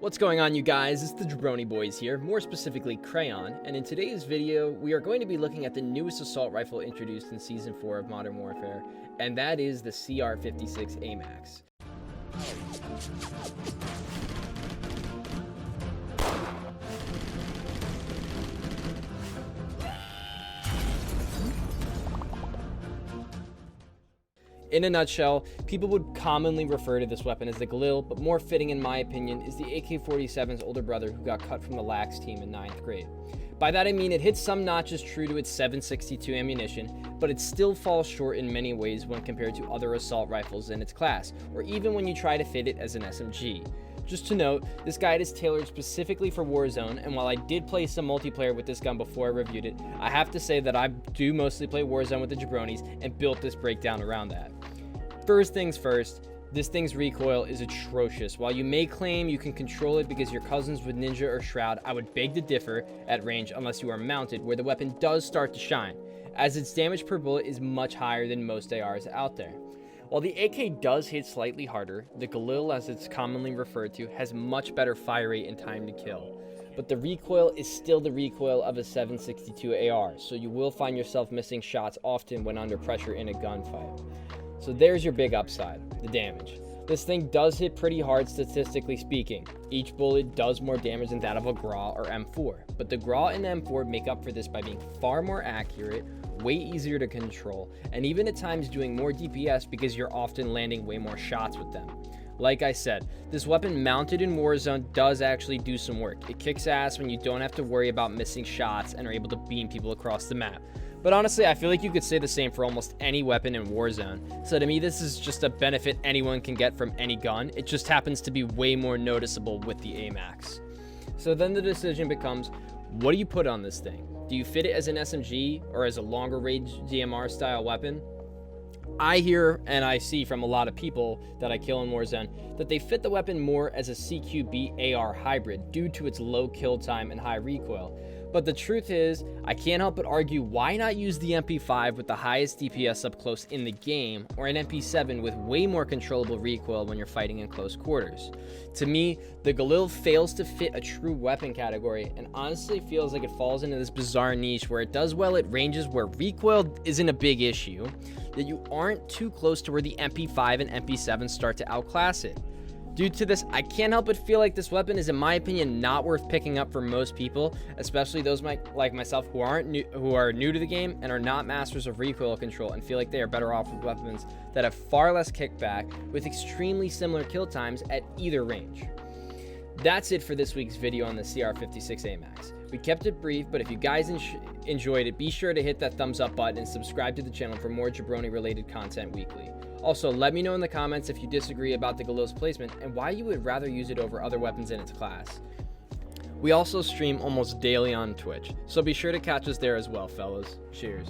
What's going on, you guys? It's the JabroniBoys here, more specifically Crayon, and in today's video we are going to be looking at the newest assault rifle introduced in Season 4 of Modern Warfare, and that is the Cr56 Amax. In a nutshell, people would commonly refer to this weapon as the Galil, but more fitting in my opinion is the AK-47's older brother who got cut from the Lax team in 9th grade. By that I mean it hits some notches true to its 7.62 ammunition, but it still falls short in many ways when compared to other assault rifles in its class, or even when you try to fit it as an SMG. Just to note, this guide is tailored specifically for Warzone, and while I did play some multiplayer with this gun before I reviewed it, I have to say that I do mostly play Warzone with the Jabronis and built this breakdown around that. First things first, this thing's recoil is atrocious. While you may claim you can control it because you're cousins with Ninja or Shroud, I would beg to differ at range unless you are mounted, where the weapon does start to shine, as its damage per bullet is much higher than most ARs out there. While the AK does hit slightly harder, the Galil, as it's commonly referred to, has much better fire rate and time to kill. But the recoil is still the recoil of a 7.62 AR, so you will find yourself missing shots often when under pressure in a gunfight. So there's your big upside, the damage. This thing does hit pretty hard statistically speaking. Each bullet does more damage than that of a GRA or M4, but the GRA and M4 make up for this by being far more accurate, way easier to control, and even at times doing more DPS because you're often landing way more shots with them. Like I said, this weapon mounted in Warzone does actually do some work. It kicks ass when you don't have to worry about missing shots and are able to beam people across the map. But honestly, I feel like you could say the same for almost any weapon in Warzone. So to me, this is just a benefit anyone can get from any gun. It just happens to be way more noticeable with the Amax. So then the decision becomes, what do you put on this thing? Do you fit it as an SMG or as a longer range DMR style weapon? I hear and I see from a lot of people that I kill in Warzone that they fit the weapon more as a CQB AR hybrid due to its low kill time and high recoil. But the truth is, I can't help but argue, why not use the MP5 with the highest DPS up close in the game, or an MP7 with way more controllable recoil when you're fighting in close quarters? To me, the Galil fails to fit a true weapon category, and honestly feels like it falls into this bizarre niche where it does well at ranges where recoil isn't a big issue, that you aren't too close to where the MP5 and MP7 start to outclass it. Due to this, I can't help but feel like this weapon is, in my opinion, not worth picking up for most people, especially those like myself who are new to the game and are not masters of recoil control and feel like they are better off with weapons that have far less kickback with extremely similar kill times at either range. That's it for this week's video on the Cr56 Amax. We kept it brief, but if you guys enjoyed it, be sure to hit that thumbs up button and subscribe to the channel for more Jabroni related content weekly. Also, let me know in the comments if you disagree about the Galil's placement and why you would rather use it over other weapons in its class. We also stream almost daily on Twitch, so be sure to catch us there as well, fellas. Cheers.